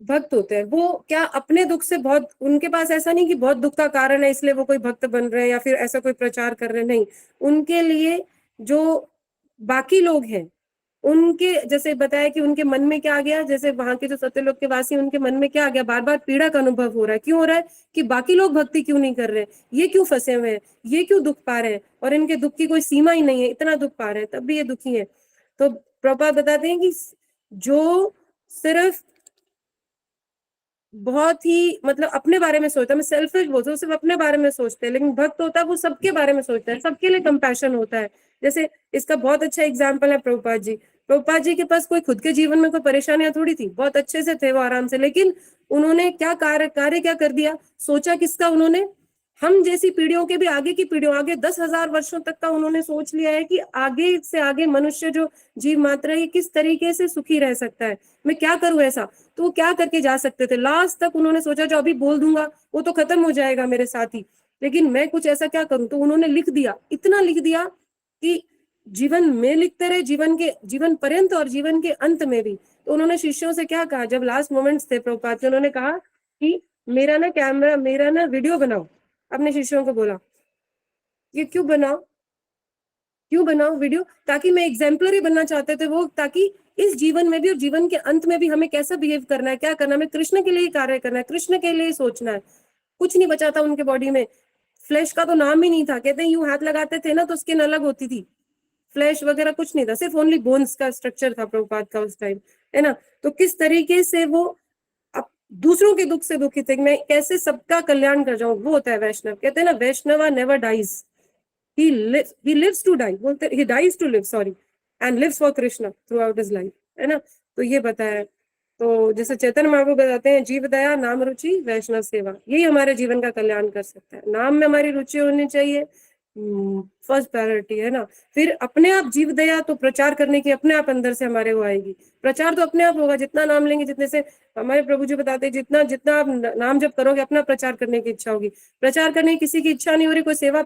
भक्त होते हैं वो क्या अपने दुख से बहुत, उनके पास ऐसा नहीं कि बहुत दुख का कारण है इसलिए वो कोई भक्त बन रहे हैं या फिर ऐसा कोई प्रचार कर रहे हैं, नहीं। उनके लिए जो बाकी लोग हैं उनके, जैसे बताया कि उनके मन में क्या आ गया, जैसे वहां के जो सत्यलोक के वासी, उनके मन में क्या आ गया, बार बार पीड़ा का अनुभव हो रहा है। क्यों हो रहा है? कि बाकी लोग भक्ति क्यों नहीं कर रहे, ये क्यों फंसे हुए हैं, ये क्यों दुख पा रहे हैं, और इनके दुख की कोई सीमा ही नहीं है, इतना दुख पा रहे हैं तब भी ये दुखी है। तो प्रभुपाद बताते हैं कि जो सिर्फ बहुत ही मतलब अपने बारे में सोचता है, मैं सेल्फिश बोलता हूँ, सिर्फ अपने बारे में सोचते हैं, लेकिन भक्त होता है वो सबके बारे में सोचता है, सबके लिए कंपैशन होता है। जैसे इसका बहुत अच्छा एग्जाम्पल है प्रभुपाद जी। प्रभुपाद जी के पास कोई खुद के जीवन में कोई परेशानियां थोड़ी थी, बहुत अच्छे से थे वो आराम से, लेकिन उन्होंने क्या कार्य क्या कर दिया, सोचा किसका उन्होंने, हम जैसी पीढ़ियों के भी आगे की पीढ़ियों, आगे 10,000 वर्षों तक का उन्होंने सोच लिया है कि आगे से आगे मनुष्य जो जीव मात्रा है किस तरीके से सुखी रह सकता है, मैं क्या करूं ऐसा। तो वो क्या करके जा सकते थे, लास्ट तक उन्होंने सोचा जो अभी बोल दूंगा वो तो खत्म हो जाएगा मेरे साथ ही, लेकिन मैं कुछ ऐसा क्या करूं। तो उन्होंने लिख दिया, इतना लिख दिया कि जीवन में लिखते रहे, जीवन पर्यंत और जीवन के अंत में भी। तो उन्होंने शिष्यों से क्या कहा, जब लास्ट मोमेंट्स थे प्रभुपाद के, उन्होंने कहा कि मेरा ना वीडियो बनाओ। अपने शिष्यों को बोला ये क्यों बनाओ वीडियो, ताकि मैं एग्जाम्पलरी बनना चाहते थे वो, ताकि इस जीवन में भी और जीवन के अंत में भी हमें कैसा बिहेव करना है, क्या करना है, हमें कृष्ण के लिए कार्य करना है, कृष्ण के लिए सोचना है। कुछ नहीं बचा था उनके बॉडी में, फ्लैश का तो नाम ही नहीं था। कहते हैं यूं हाथ लगाते थे ना तो स्किन अलग होती थी, फ्लैश वगैरह कुछ नहीं था, सिर्फ ओनली बोन्स का स्ट्रक्चर था प्रभुपाद का उस टाइम, है ना। तो किस तरीके से वो अब दूसरों के दुख से दुखित है, मैं कैसे सबका कल्याण कर जाऊं, वो होता है वैष्णव। कहते हैं ना Vaishnava never dies, he lives to die, बोलते he dies to live, sorry, and lives for Krishna throughout his life, है ना। तो ये बताया। तो जैसे चैतन्य महाप्रभु बताते हैं जीव दया नाम रुचि वैष्णव सेवा, यही हमारे जीवन का कल्याण कर सकता है। नाम में हमारी रुचि होनी चाहिए, फर्स्ट प्रायोरिटी, है ना। फिर अपने आप जीव दया, तो प्रचार करने की अपने आप अंदर से हमारे वो आएगी, प्रचार तो अपने आप होगा, जितना नाम लेंगे, जितने से हमारे प्रभु जी बताते हैं जितना जितना आप नाम जप करोगे अपना प्रचार करने की इच्छा होगी। प्रचार करने की किसी की इच्छा नहीं हो रही, कोई सेवा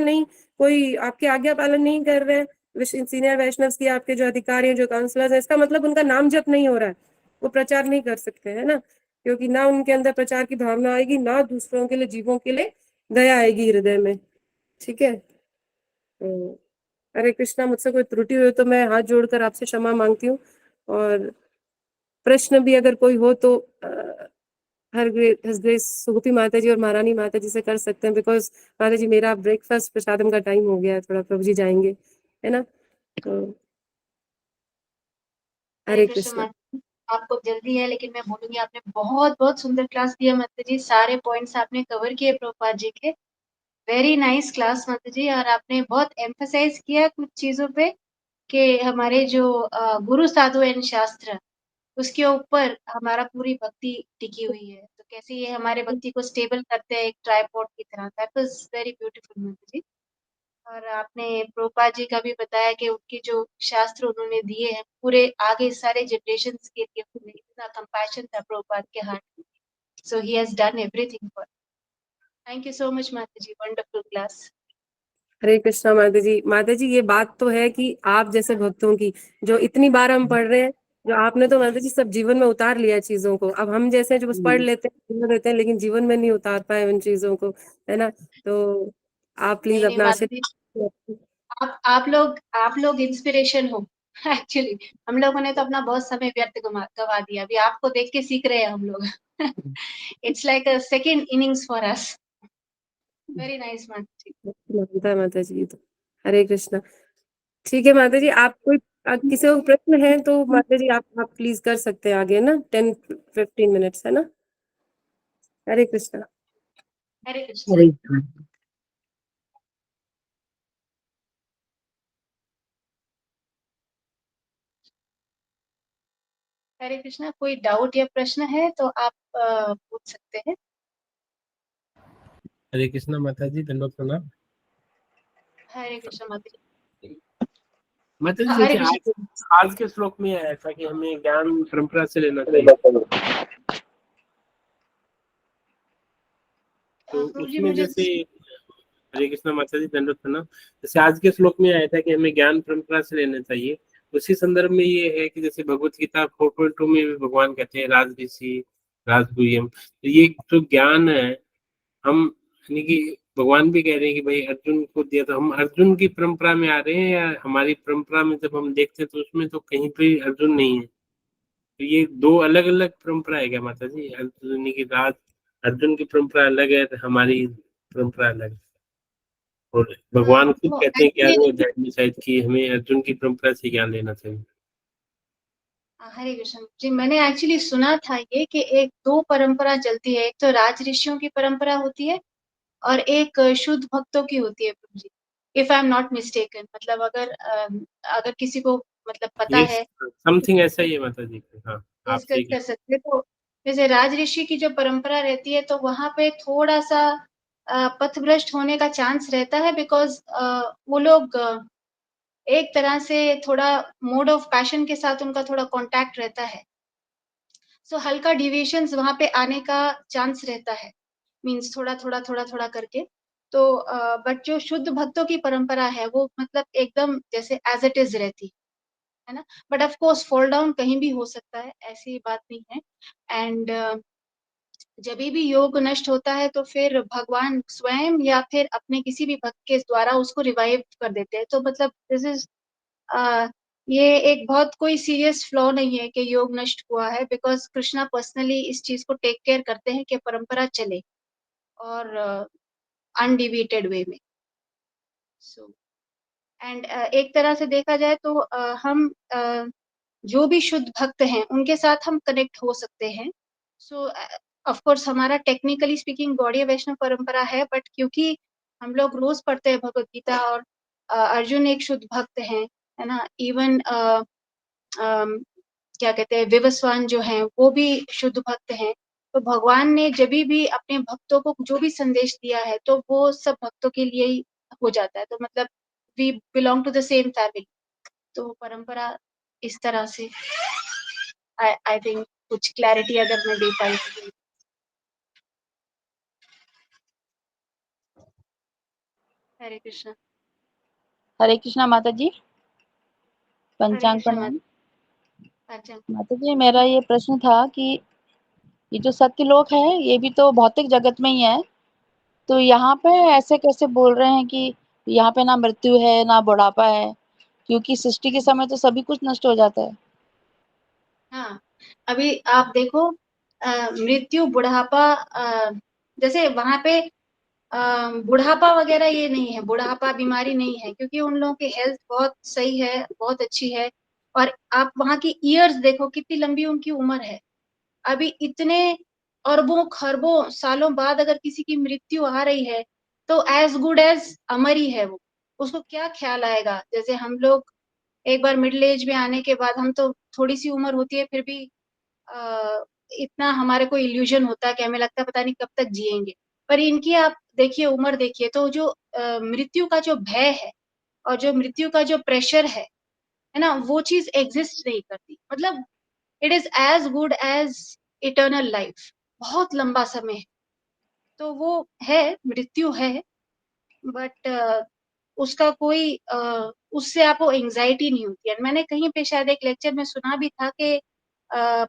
नहीं, कोई आपके आज्ञा पालन नहीं कर रहे हैं, सीनियर वैष्णव की आपके जो अधिकारी हैं, जो काउंसलर्स हैं, इसका मतलब उनका नाम जप नहीं हो रहा है, वो प्रचार नहीं कर सकते, है ना। क्योंकि ना उनके अंदर प्रचार की भावना आएगी, ना दूसरों के लिए, जीवों के लिए दया आएगी हृदय में। ठीक है, तो हरे कृष्णा, मुझसे कोई त्रुटि हुई तो मैं हाथ जोड़कर आपसे क्षमा मांगती हूँ, और प्रश्न भी अगर कोई हो तो हर ग्रेस सुगुपी माता जी और महारानी माता जी से कर सकते हैं, बिकॉज माता जी मेरा ब्रेकफास्ट प्रसादम का टाइम हो गया है थोड़ा, प्रभु जी जाएंगे, है ना। तो हरे कृष्णा। आपको जल्दी है लेकिन मैं बोलूंगी आपने बहुत बहुत सुंदर क्लास दिया माता जी, सारे पॉइंट्स आपने कवर किए प्रभुपाद जी के। वेरी नाइस क्लास माता जी, और आपने बहुत एम्फसाइज किया कुछ चीजों पे कि हमारे जो गुरु साधु एंड शास्त्र, उसके ऊपर हमारा पूरी भक्ति टिकी हुई है, तो कैसे ये हमारे भक्ति को स्टेबल करते हैं एक ट्राइपॉड की तरह। दैट वाज वेरी ब्यूटीफुल माता जी। और आपने प्रभुपाद जी का भी बताया कि उनके जो शास्त्र उन्होंने दिए हैं पूरे आगे सारे जनरेशंस के लिए, उन्हें इतना कंपैशन था प्रभुपाद के हार्ट में, so he has done everything for. Thank you so much माता जी, वंडरफुल क्लास। हरे कृष्णा माता जी ये बात तो है कि आप जैसे भक्तों की जो इतनी बार हम पढ़ रहे हैं, जो आपने तो माता जी सब जीवन में उतार लिया चीजों को, अब हम जैसे जो बस पढ़ लेते हैं, सुन लेते हैं, लेकिन जीवन में नहीं उतार पाए उन चीजों को, है ना। तो आप प्लीज नहीं नहीं अपना माता जी, आशीर्वाद। आप लोग इंस्पिरेशन हो एक्चुअली। हम लोगों ने तो अपना बहुत समय व्यर्थ गवा दिया, अभी आपको देख के सीख रहे हैं हम लोग। It's like a second innings for us. Very nice माता जी। मानता है माता जी तो। हरे कृष्णा। ठीक है माता जी, आप कोई किसी को प्रश्न है तो माता जी आप प्लीज कर सकते हैं आगे ना, 10-15 मिनट्स, है ना। हरे कृष्णा। हरे कृष्ण। हरे कृष्णा, कोई डाउट या प्रश्न है तो आप पूछ सकते हैं। हरे कृष्णा माता जी, दंडवत प्रणाम। हरे कृष्ण माता जी। मतलब हरे जैसे कृष्ण। आज के श्लोक में आया था कि हमें ज्ञान परंपरा से लेना चाहिए, तो प्रभु जी उसमें मुझे जैसे हरे कृष्णा माता जी दंडवत प्रणाम, जैसे आज के श्लोक में आया था कि हमें ज्ञान परंपरा से लेना चाहिए, उसी संदर्भ में ये है कि जैसे भगवत गीता 4.2 में भी भगवान कहते हैं राज ऋषि राजगुह्यम, तो ये जो ज्ञान है हम, यानी कि भगवान भी कह रहे हैं कि भाई अर्जुन को दिया, तो हम अर्जुन की परंपरा में आ रहे हैं या हमारी परंपरा में जब हम देखते हैं तो उसमें तो कहीं पे अर्जुन नहीं है, तो ये दो अलग अलग परंपरा है क्या माता जी? अर्जुन यानी कि राज, अर्जुन की परंपरा अलग है, हमारी परंपरा अलग है, और भगवान खुद वो कहते हैं कि एक्चुअली 11वें अध्याय में शायद कि हमें अर्जुन की परंपरा से ज्ञान लेना चाहिए। हरे कृष्ण जी, मैंने एक्चुअली सुना था ये कि एक दो परंपरा चलती है, एक तो राज ऋषियों की परंपरा होती है और एक शुद्ध भक्तों की होती है प्रभु जी, if I am not mistaken. मतलब अगर किसी को मतलब पता ये है समथिंग ऐसा ही है माता जी, हाँ आप सही डिस्कस कह कर सकते हैं। तो जैसे राज ऋषि की जो परंपरा रहती है तो वहां पे थोड़ा सा पथभ्रष्ट होने का चांस रहता है, बिकॉज वो लोग एक तरह से थोड़ा मोड ऑफ पैशन के साथ उनका थोड़ा कांटेक्ट रहता है, सो हल्का डिविएशंस वहां पे आने का चांस रहता है, मींस थोड़ा थोड़ा थोड़ा थोड़ा करके। तो बट जो शुद्ध भक्तों की परंपरा है वो मतलब एकदम जैसे एज इट इज रहती है ना। But of course fall down कहीं भी हो सकता है, ऐसी बात नहीं है। एंड जब भी योग नष्ट होता है तो फिर भगवान स्वयं या फिर अपने किसी भी भक्त के द्वारा उसको रिवाइव कर देते हैं। तो मतलब दिस इज ये एक बहुत कोई सीरियस फ्लॉ नहीं है कि योग नष्ट हुआ है, बिकॉज कृष्णा पर्सनली इस चीज को टेक केयर करते हैं कि परंपरा चले और अनडिविएटेड वे में। सो एंड एक तरह से देखा जाए तो हम जो भी शुद्ध भक्त हैं उनके साथ हम कनेक्ट हो सकते हैं। सो ऑफ कोर्स हमारा टेक्निकली स्पीकिंग गौड़ीय वैष्णव परंपरा है, बट क्योंकि हम लोग रोज पढ़ते हैं भगवत गीता और अर्जुन एक शुद्ध भक्त हैं, है ना। इवन क्या कहते हैं विवस्वान जो हैं वो भी शुद्ध भक्त हैं। तो भगवान ने जब भी अपने भक्तों को जो भी संदेश दिया है तो वो सब भक्तों के लिए ही हो जाता है। तो मतलब we belong to the same family, तो परंपरा इस तरह से आई थिंक कुछ क्लैरिटी अगर मैं दे पाई तो। हरे कृष्णा। हरे कृष्णा माता जी, हरे पंचांग कृष्णा प्रणाम। माता। अच्छा। माता जी मेरा ये प्रश्न था कि ये जो सत्यलोक है ये भी तो भौतिक जगत में ही है, तो यहाँ पे ऐसे कैसे बोल रहे हैं कि यहाँ पे ना मृत्यु है ना बुढ़ापा है, क्योंकि सृष्टि के समय तो सभी कुछ नष्ट हो जाता है। हाँ, अभी आप देखो मृत्यु बुढ़ापा जैसे वहां पे बुढ़ापा वगैरह ये नहीं है, बुढ़ापा बीमारी नहीं है, क्योंकि उन लोगों की हेल्थ बहुत सही है, बहुत अच्छी है। और आप वहां की ईयर्स देखो कितनी लंबी उनकी उम्र है। अभी इतने अरबों खरबों सालों बाद अगर किसी की मृत्यु आ रही है तो एज गुड एज अमर ही है वो। उसको क्या ख्याल आएगा, जैसे हम लोग एक बार मिडिल एज में आने के बाद हम तो थोड़ी सी उम्र होती है फिर भी इतना हमारे को इल्यूजन होता है कि हमें लगता है पता नहीं कब तक जिएंगे। पर इनकी आप देखिए उम्र देखिए, तो जो मृत्यु का जो भय है और जो मृत्यु का जो प्रेशर है ना, वो चीज एग्जिस्ट नहीं करती। मतलब it is as good as eternal life, बहुत लंबा समय है। तो वो है, मृत्यु है, बट उसका कोई उससे आपको एंजाइटी नहीं होती है। मैंने कहीं पे शायद एक लेक्चर में सुना भी था कि अ,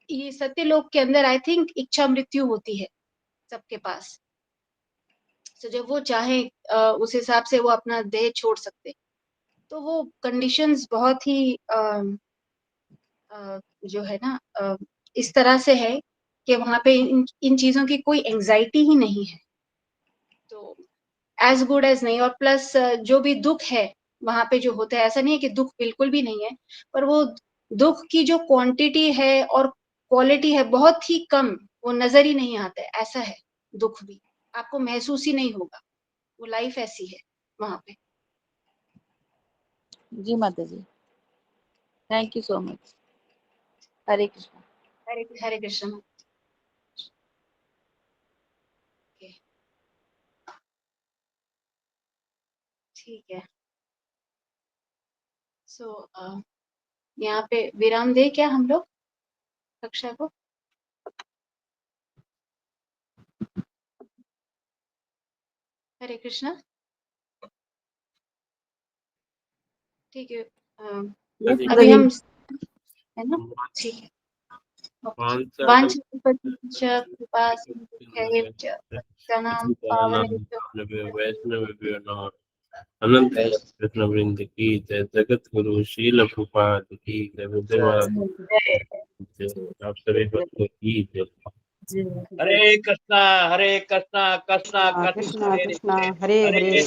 ये सत्यलोक के अंदर आई थिंक इच्छा मृत्यु होती है सबके पास। तो जब वो चाहे उस हिसाब से वो अपना देह छोड़ सकते। तो वो कंडीशंस बहुत ही जो है ना इस तरह से है कि वहां पे इन चीजों की कोई एंजाइटी ही नहीं है। तो एज गुड एज नहीं। और प्लस जो भी दुख है वहां पे जो होता है, ऐसा नहीं है कि दुख बिल्कुल भी नहीं है, पर वो दुख की जो क्वांटिटी है और क्वालिटी है बहुत ही कम, वो नजर ही नहीं आता है। ऐसा है, दुख भी आपको महसूस ही नहीं होगा। वो लाइफ ऐसी है वहां पे। जी माता जी, थैंक यू सो मच। हरे कृष्णा। हरे कृष्ण। ठीक है। सो यहाँ पे विराम दे क्या हम लोग कक्षा को? हरे कृष्णा। ठीक है, अभी हम है ना, ठीक है। वाञ्छितपतिश्च कृपा सिन्धुभ्यैव च पतितानां पावनेभ्यो वैष्णवेभ्यो नमः। अनंत कृष्ण वृंद की जय। जगत गुरु शील प्रभुपाद की जय। विद्यावान आप सभी भक्तों की जय। हरे कृष्णा कृष्णा कृष्णा कृष्ण कृष्ण हरे हरे